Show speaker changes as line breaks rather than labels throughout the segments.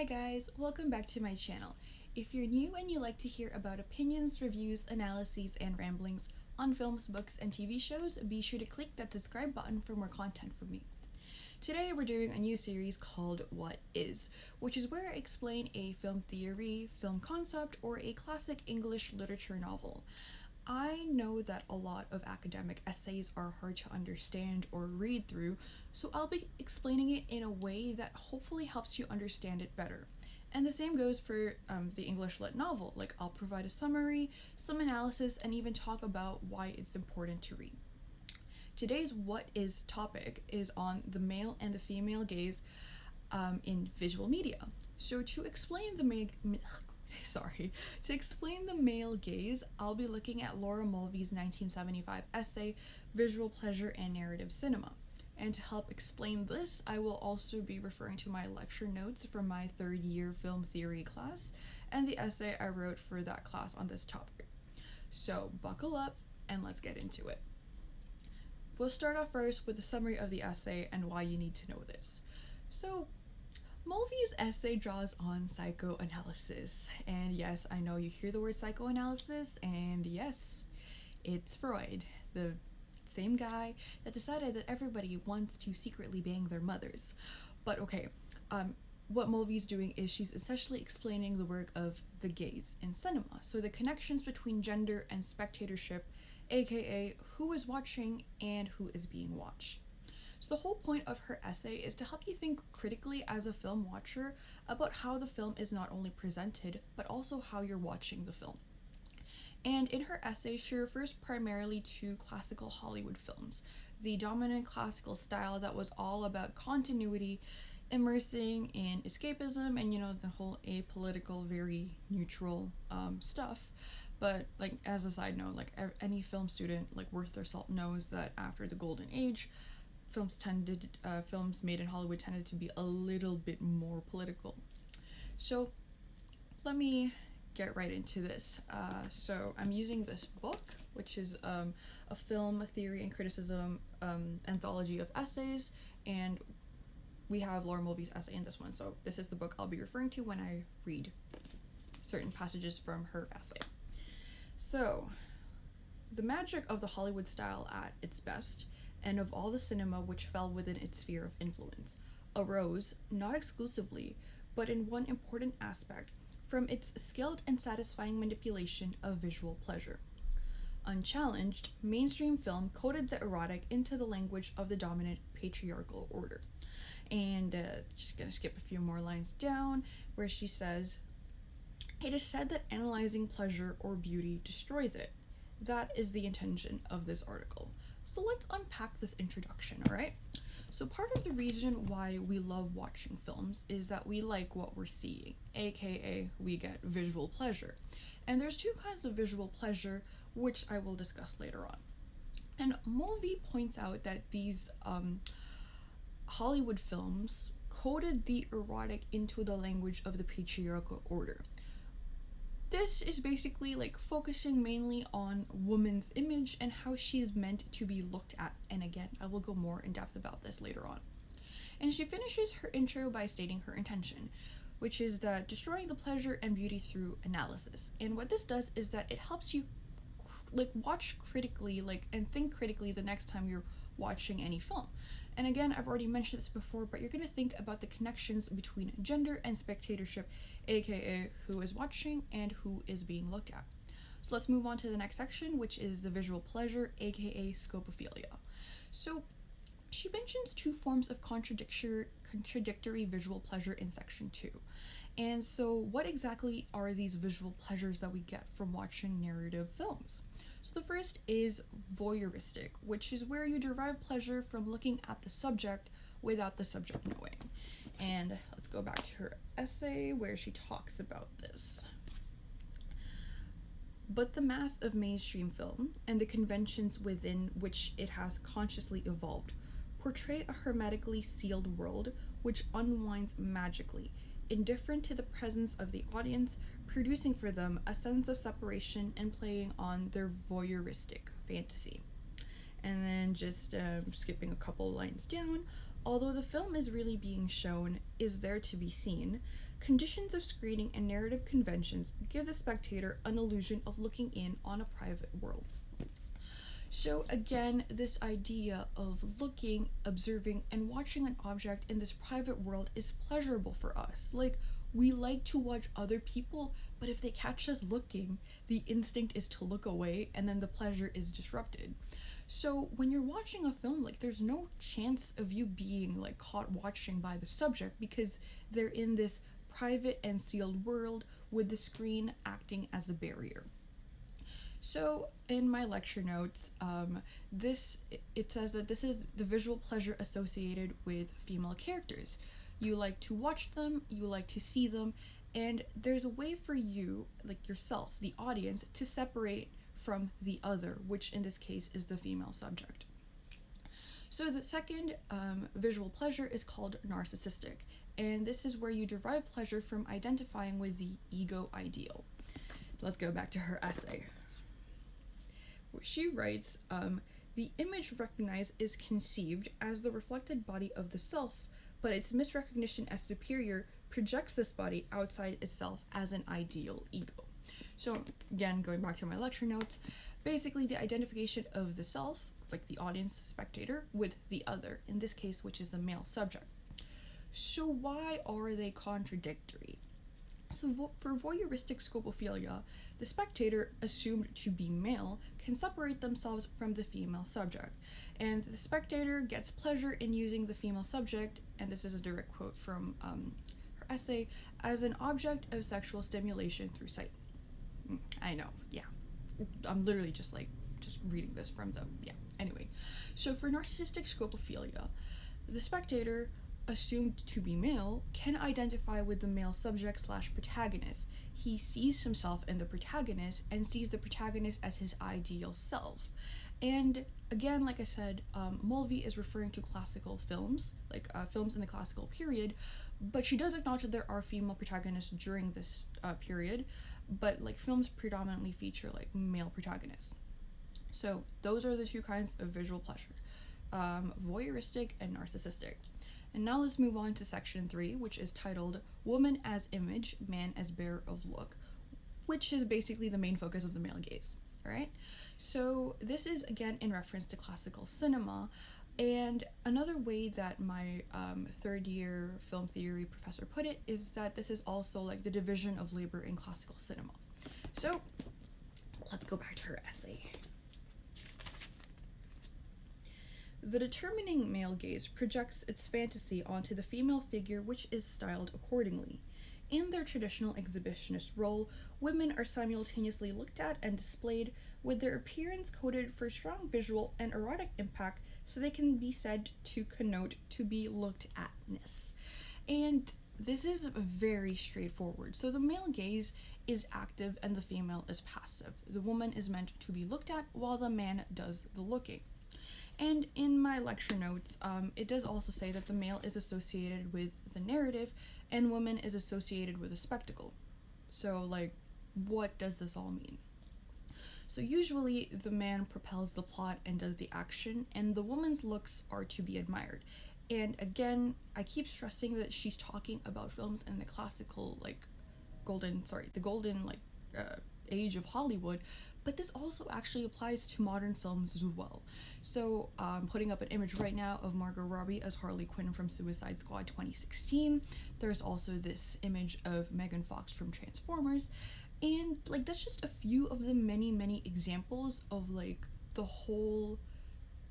Hi guys, welcome back to my channel. If you're new and you like to hear about opinions, reviews, analyses, and ramblings on films, books, and TV shows, be sure to click that subscribe button for more content from me. Today we're doing a new series called What Is, which is where I explain a film theory, film concept, or a classic English literature novel. I know that a lot of academic essays are hard to understand or read through, so I'll be explaining it in a way that hopefully helps you understand it better. And the same goes for the English lit novel. Like, I'll provide a summary, some analysis, and even talk about why it's important to read. Today's What Is topic is on the male and the female gaze in visual media. So to explain the male gaze, I'll be looking at Laura Mulvey's 1975 essay, Visual Pleasure and Narrative Cinema. And to help explain this, I will also be referring to my lecture notes from my third year film theory class and the essay I wrote for that class on this topic. So buckle up and let's get into it. We'll start off first with a summary of the essay and why you need to know this. So, Mulvey's essay draws on psychoanalysis, and yes, I know you hear the word psychoanalysis, and yes, it's Freud, the same guy that decided that everybody wants to secretly bang their mothers. But okay, what Mulvey's doing is she's essentially explaining the work of the gaze in cinema, so the connections between gender and spectatorship, aka who is watching and who is being watched. So the whole point of her essay is to help you think critically as a film watcher about how the film is not only presented, but also how you're watching the film. And in her essay, she refers primarily to classical Hollywood films, the dominant classical style that was all about continuity, immersing in escapism, and the whole apolitical, very neutral stuff. But like, as a side note, like any film student worth their salt knows that after the golden age, films made in Hollywood tended to be a little bit more political. So let me get right into this. So I'm using this book, which is a film theory and criticism anthology of essays, and we have Laura Mulvey's essay in this one. So this is the book I'll be referring to when I read certain passages from her essay. So, the magic of the Hollywood style at its best, and of all the cinema which fell within its sphere of influence, arose, not exclusively, but in one important aspect, from its skilled and satisfying manipulation of visual pleasure. Unchallenged, mainstream film coded the erotic into the language of the dominant patriarchal order. And just gonna skip a few more lines down, where she says, "It is said that analyzing pleasure or beauty destroys it. That is the intention of this article." So let's unpack this introduction, alright? So part of the reason why we love watching films is that we like what we're seeing, aka we get visual pleasure. And there's two kinds of visual pleasure, which I will discuss later on. And Mulvey points out that these Hollywood films coded the erotic into the language of the patriarchal order. This is basically focusing mainly on woman's image and how she's meant to be looked at. And again, I will go more in depth about this later on. And she finishes her intro by stating her intention, which is that destroying the pleasure and beauty through analysis. And what this does is that it helps you watch critically, and think critically the next time you're watching any film. And again, I've already mentioned this before, but you're going to think about the connections between gender and spectatorship, aka who is watching and who is being looked at. So let's move on to the next section, which is the visual pleasure, aka scopophilia. So she mentions two forms of contradictory visual pleasure in section 2. And so what exactly are these visual pleasures that we get from watching narrative films? So the first is voyeuristic, which is where you derive pleasure from looking at the subject without the subject knowing. And let's go back to her essay where she talks about this. But the mass of mainstream film and the conventions within which it has consciously evolved portray a hermetically sealed world which unwinds magically, indifferent to the presence of the audience, producing for them a sense of separation and playing on their voyeuristic fantasy. And then just skipping a couple lines down, Although the film is really being shown, is there to be seen, conditions of screening and narrative conventions give the spectator an illusion of looking in on a private world. So again, this idea of looking, observing, and watching an object in this private world is pleasurable for us. Like, we like to watch other people, but if they catch us looking, the instinct is to look away, and then the pleasure is disrupted. So when you're watching a film, like, there's no chance of you being like caught watching by the subject because they're in this private and sealed world with the screen acting as a barrier. So in my lecture notes, it says that this is the visual pleasure associated with female characters. You like to watch them, you like to see them, and there's a way for you, like yourself, the audience, to separate from the other, which in this case is the female subject. So the second visual pleasure is called narcissistic, and this is where you derive pleasure from identifying with the ego ideal. Let's go back to her essay. She writes, the image recognized is conceived as the reflected body of the self, but its misrecognition as superior projects this body outside itself as an ideal ego. So again, going back to my lecture notes, basically the identification of the self, like the audience, spectator, with the other, in this case, which is the male subject. So why are they contradictory? So for voyeuristic scopophilia, the spectator, assumed to be male, can separate themselves from the female subject. And the spectator gets pleasure in using the female subject, and this is a direct quote from her essay, as an object of sexual stimulation through sight. I know, yeah. I'm literally just reading this from the, yeah. Anyway, so for narcissistic scopophilia, the spectator, assumed to be male, can identify with the male subject / protagonist. He sees himself in the protagonist and sees the protagonist as his ideal self. And again, like I said, Mulvey is referring to classical films, like films in the classical period, but she does acknowledge that there are female protagonists during this period, but like films predominantly feature like male protagonists. So those are the two kinds of visual pleasure, voyeuristic and narcissistic. And now let's move on to section 3, which is titled Woman as Image, Man as Bearer of Look, which is basically the main focus of the male gaze. Alright? So this is again in reference to classical cinema, and another way that my third year film theory professor put it is that this is also like the division of labor in classical cinema. So let's go back to her essay. The determining male gaze projects its fantasy onto the female figure, which is styled accordingly. In their traditional exhibitionist role, women are simultaneously looked at and displayed, with their appearance coded for strong visual and erotic impact, so they can be said to connote to be looked at-ness. And this is very straightforward. So the male gaze is active and the female is passive. The woman is meant to be looked at while the man does the looking. And in my lecture notes, it does also say that the male is associated with the narrative and woman is associated with a spectacle. So, like, what does this all mean? So usually the man propels the plot and does the action, and the woman's looks are to be admired. And again, I keep stressing that she's talking about films in the classical, golden age of Hollywood, but this also actually applies to modern films as well. So I'm putting up an image right now of Margot Robbie as Harley Quinn from Suicide Squad 2016. There's also this image of Megan Fox from Transformers, and like that's just a few of the many examples of like the whole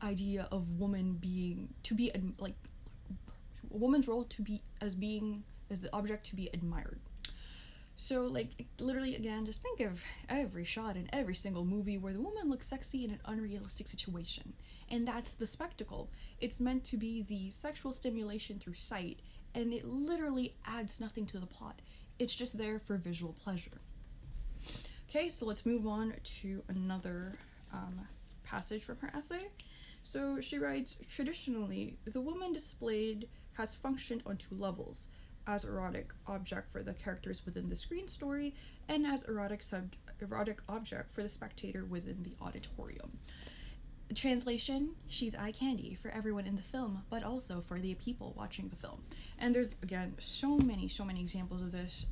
idea of woman being a woman's role to be as the object to be admired. So, like, literally, again, just think of every shot in every single movie where the woman looks sexy in an unrealistic situation. And that's the spectacle. It's meant to be the sexual stimulation through sight, and it literally adds nothing to the plot. It's just there for visual pleasure. Okay, so let's move on to another passage from her essay. So she writes, traditionally, the woman displayed has functioned on two levels: as erotic object for the characters within the screen story, and as erotic object for the spectator within the auditorium. Translation, she's eye candy for everyone in the film, but also for the people watching the film. And there's, again, so many examples of this.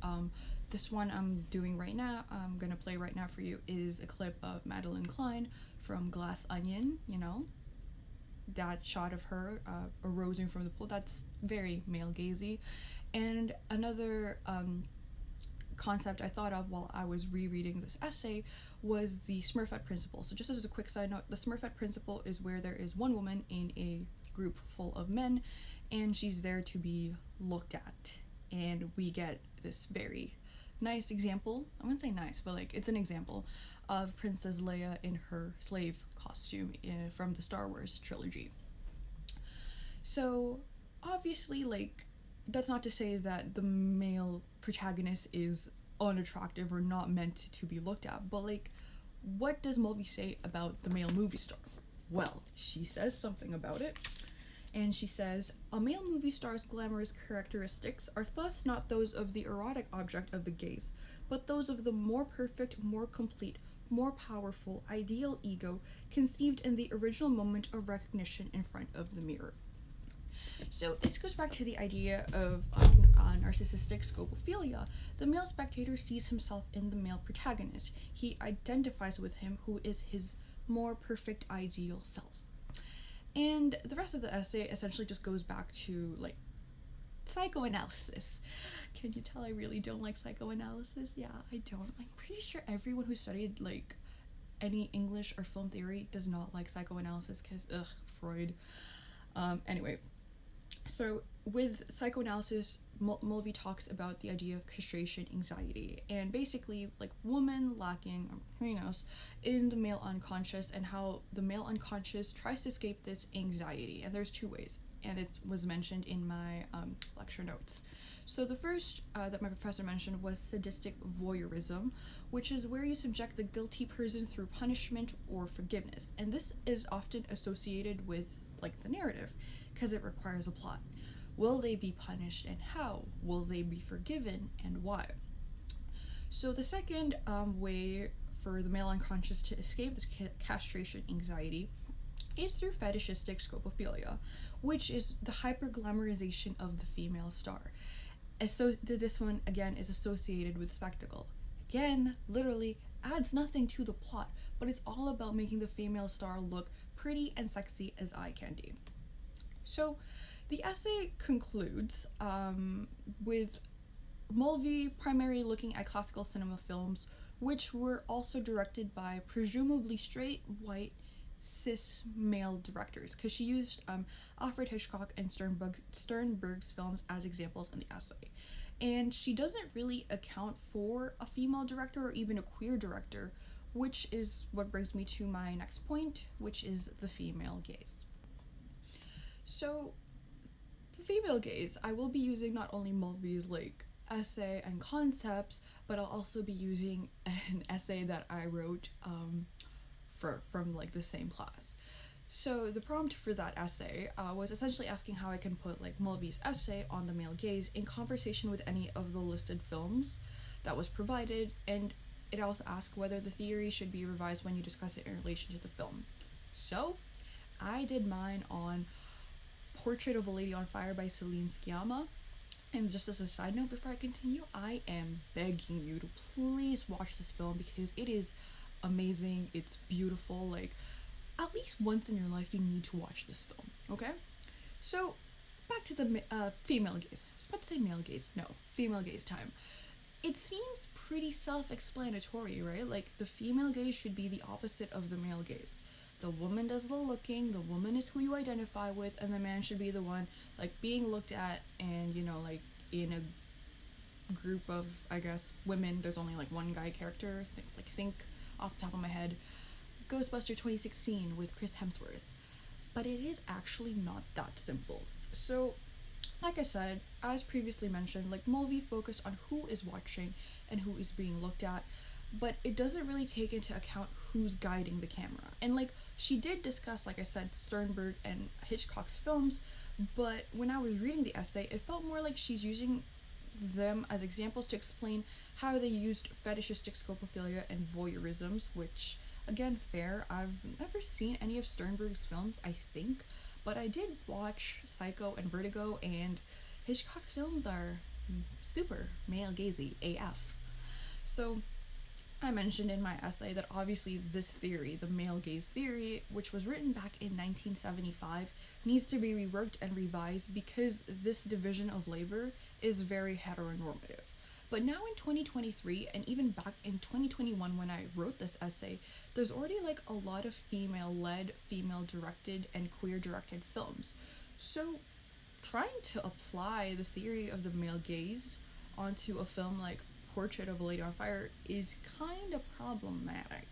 This one I'm doing right now, I'm gonna play right now for you, is a clip of Madeline Klein from Glass Onion, you know? That shot of her arosing from the pool, that's very male gazy. And another concept I thought of while I was rereading this essay was the Smurfette principle. So just as a quick side note, the Smurfette principle is where there is one woman in a group full of men and she's there to be looked at. And we get this very nice example, I wouldn't say nice, but like it's an example of Princess Leia in her slave costume from the Star Wars trilogy. So obviously, like, that's not to say that the male protagonist is unattractive or not meant to be looked at, but like, what does Mulvey say about the male movie star? Well, she says something about it, and she says, a male movie star's glamorous characteristics are thus not those of the erotic object of the gaze, but those of the more perfect, more complete, more powerful, ideal ego conceived in the original moment of recognition in front of the mirror. So this goes back to the idea of narcissistic scopophilia. The male spectator sees himself in the male protagonist. He identifies with him, who is his more perfect ideal self. And the rest of the essay essentially just goes back to like psychoanalysis. Can you tell I really don't like psychoanalysis? Yeah, I don't. I'm pretty sure everyone who studied like any English or film theory does not like psychoanalysis because Freud. Anyway, so with psychoanalysis, Mulvey talks about the idea of castration anxiety and basically like women lacking in the male unconscious and how the male unconscious tries to escape this anxiety. And there's two ways, and it was mentioned in my lecture notes. So the first that my professor mentioned was sadistic voyeurism, which is where you subject the guilty person through punishment or forgiveness. And this is often associated with like the narrative because it requires a plot. Will they be punished and how? Will they be forgiven and why? So the second way for the male unconscious to escape this castration anxiety is through fetishistic scopophilia, which is the hyperglamorization of the female star. So this one again is associated with spectacle. Again, literally adds nothing to the plot, but it's all about making the female star look pretty and sexy as eye candy. So the essay concludes with Mulvey primarily looking at classical cinema films, which were also directed by presumably straight, white, cis male directors, because she used Alfred Hitchcock and Sternberg's films as examples in the essay. And she doesn't really account for a female director or even a queer director, which is what brings me to my next point, which is the female gaze. So, the female gaze, I will be using not only Mulvey's like essay and concepts, but I'll also be using an essay that I wrote from like the same class. So the prompt for that essay was essentially asking how I can put like Mulvey's essay on the male gaze in conversation with any of the listed films that was provided, and it also asked whether the theory should be revised when you discuss it in relation to the film. So I did mine on Portrait of a Lady on Fire by Celine Sciamma. And just as a side note before I continue, I am begging you to please watch this film because it is amazing, it's beautiful, like at least once in your life you need to watch this film, okay? So back to the female gaze. I was about to say male gaze, no, female gaze time. It seems pretty self-explanatory, right? Like the female gaze should be the opposite of the male gaze. The woman does the looking, the woman is who you identify with, and the man should be the one like being looked at, and you know, like in a group of, I guess, women, there's only like one guy character, think off the top of my head, Ghostbuster 2016 with Chris Hemsworth. But it is actually not that simple. So, like I said, as previously mentioned, like Mulvey focused on who is watching and who is being looked at, but it doesn't really take into account who's guiding the camera. And like she did discuss, like I said, Sternberg and Hitchcock's films, but when I was reading the essay, it felt more like she's using them as examples to explain how they used fetishistic scopophilia and voyeurisms, which Again, fair. I've never seen any of Sternberg's films, I think, but I did watch Psycho and Vertigo, and Hitchcock's films are super male gazy AF. So I mentioned in my essay that obviously this theory, the male gaze theory, which was written back in 1975, needs to be reworked and revised because this division of labor is very heteronormative. But now in 2023, and even back in 2021 when I wrote this essay, there's already like a lot of female led, female directed, and queer directed films. So trying to apply the theory of the male gaze onto a film like Portrait of a Lady on Fire is kind of problematic.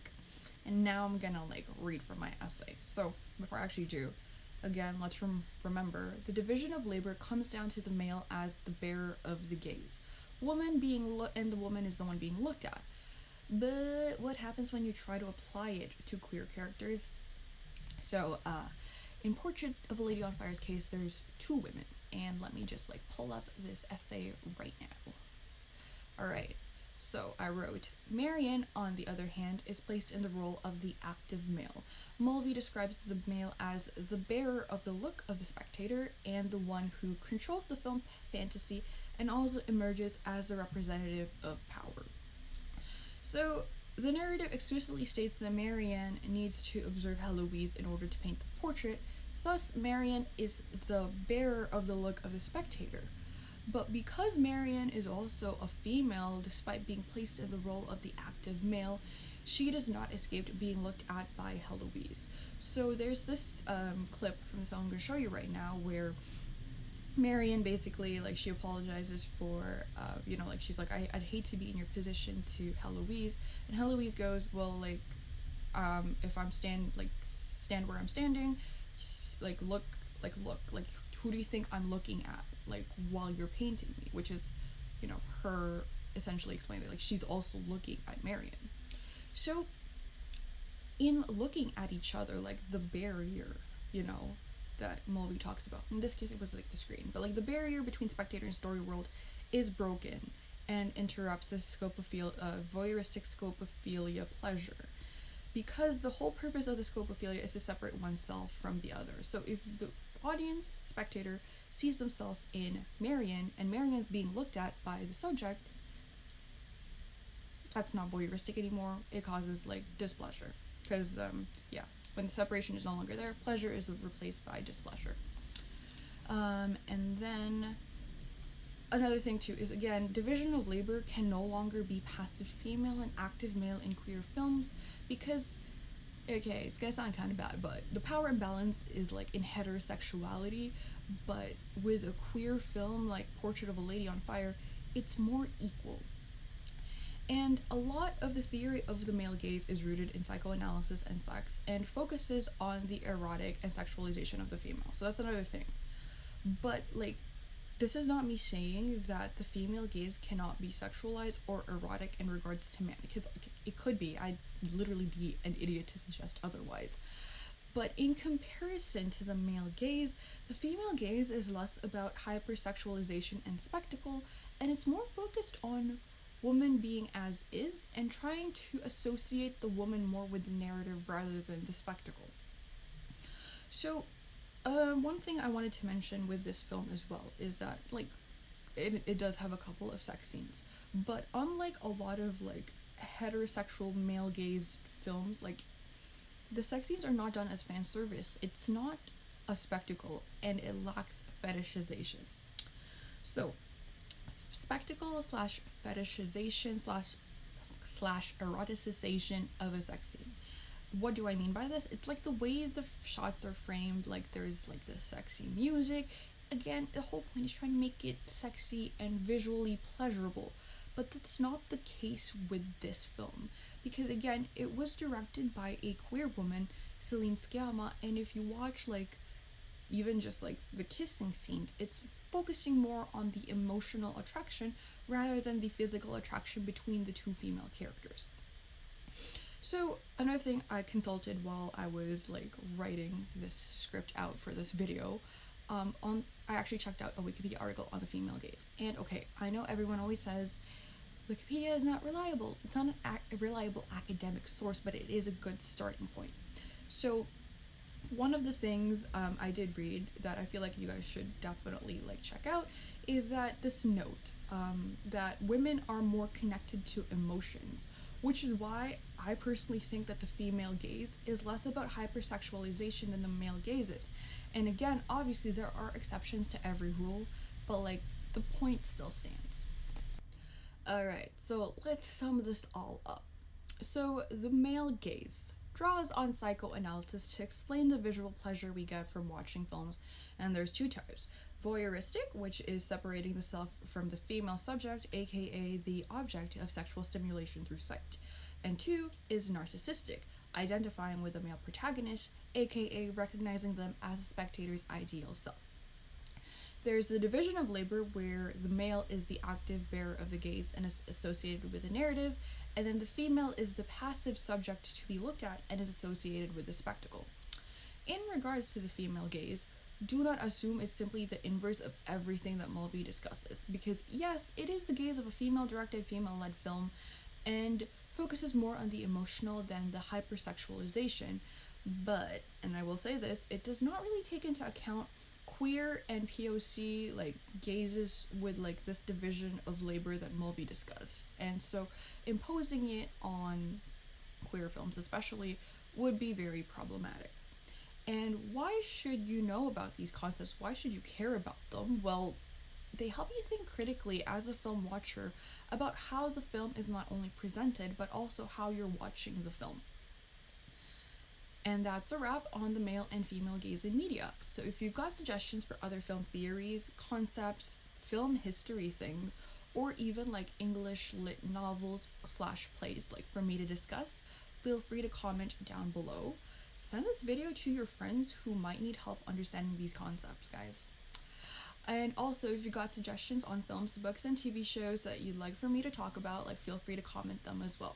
And now I'm gonna like read from my essay. So before I actually do, again, let's remember the division of labor comes down to the male as the bearer of the gaze. Woman being and the woman is the one being looked at. But what happens when you try to apply it to queer characters? So in Portrait of a Lady on Fire's case, there's two women, and let me just like pull up this essay right now. Alright, so I wrote, Marian, on the other hand, is placed in the role of the active male. Mulvey describes the male as the bearer of the look of the spectator and the one who controls the film fantasy and also emerges as the representative of power. So the narrative explicitly states that Marian needs to observe Heloise in order to paint the portrait, thus Marian is the bearer of the look of the spectator. But because Marian is also a female, despite being placed in the role of the active male, she does not escape being looked at by Heloise. So there's this clip from the film I'm going to show you right now where Marian basically, like, she apologizes for, like, she's like, I'd hate to be in your position to Heloise. And Heloise goes, well, like, if I'm stand where I'm standing, look, who do you think I'm looking at, like, while you're painting me? Which is, her essentially explaining, like, she's also looking at Marian. So, in looking at each other, like, the barrier, that Mulvey talks about, in this case it was, like, the screen, but, like, the barrier between spectator and story world is broken and interrupts the voyeuristic scopophilia pleasure. Because the whole purpose of the scopophilia is to separate oneself from the other. So if the audience, spectator, sees themselves in Marian, and Marian's being looked at by the subject, that's not voyeuristic anymore. It causes, like, displeasure. Because, when the separation is no longer there, pleasure is replaced by displeasure. And then another thing, too, is, again, division of labor can no longer be passive female and active male in queer films because, okay, it's gonna sound kind of bad, but the power imbalance is, like, in heterosexuality, but with a queer film like Portrait of a Lady on Fire, it's more equal. And a lot of the theory of the male gaze is rooted in psychoanalysis and sex and focuses on the erotic and sexualization of the female. So that's another thing. But, like, this is not me saying that the female gaze cannot be sexualized or erotic in regards to men, because it could be. I'd literally be an idiot to suggest otherwise. But in comparison to the male gaze, the female gaze is less about hypersexualization and spectacle, and it's more focused on woman being as is and trying to associate the woman more with the narrative rather than the spectacle. So, one thing I wanted to mention with this film as well is that, like, it does have a couple of sex scenes, but unlike a lot of, like, heterosexual male gaze films, like, the sex scenes are not done as fan service. It's not a spectacle, and it lacks fetishization. So, spectacle slash fetishization slash eroticization of a sex scene. What do I mean by this? It's like the way the shots are framed, like there's like the sexy music. Again, the whole point is trying to make it sexy and visually pleasurable. But that's not the case with this film. Because again, it was directed by a queer woman, Celine Sciamma, and if you watch like even just like the kissing scenes, it's focusing more on the emotional attraction rather than the physical attraction between the two female characters. So another thing I consulted while I was like writing this script out for this video, I actually checked out a Wikipedia article on the female gaze. And okay, I know everyone always says Wikipedia is not reliable. It's not a reliable academic source, but it is a good starting point. So one of the things I did read that I feel like you guys should definitely like check out is that this note that women are more connected to emotions, which is why I personally think that the female gaze is less about hypersexualization than the male gaze is. And again, obviously there are exceptions to every rule, but like the point still stands. Alright, so let's sum this all up. So the male gaze draws on psychoanalysis to explain the visual pleasure we get from watching films, and there's two types. Voyeuristic, which is separating the self from the female subject, aka the object of sexual stimulation through sight. And two is narcissistic, identifying with the male protagonist, aka recognizing them as a spectator's ideal self. There's the division of labor where the male is the active bearer of the gaze and is associated with the narrative, and then the female is the passive subject to be looked at and is associated with the spectacle. In regards to the female gaze, do not assume it's simply the inverse of everything that Mulvey discusses, because yes, it is the gaze of a female-directed, female-led film, and focuses more on the emotional than the hypersexualization, but, and I will say this, it does not really take into account queer and POC like gazes with like this division of labor that Mulvey discussed, and so imposing it on queer films especially would be very problematic. And why should you know about these concepts? Why should you care about them? Well, they help you think critically as a film watcher about how the film is not only presented but also how you're watching the film. And that's a wrap on the male and female gaze in media. So if you've got suggestions for other film theories, concepts, film history things, or even like English lit novels / plays like for me to discuss, feel free to comment down below. Send this video to your friends who might need help understanding these concepts, guys. And also, if you got suggestions on films, books, and TV shows that you'd like for me to talk about, like feel free to comment them as well.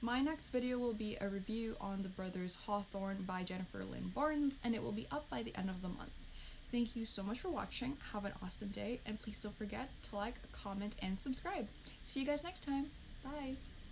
My next video will be a review on The Brothers Hawthorne by Jennifer Lynn Barnes, and it will be up by the end of the month. Thank you so much for watching, have an awesome day, and please don't forget to like, comment, and subscribe. See you guys next time. Bye!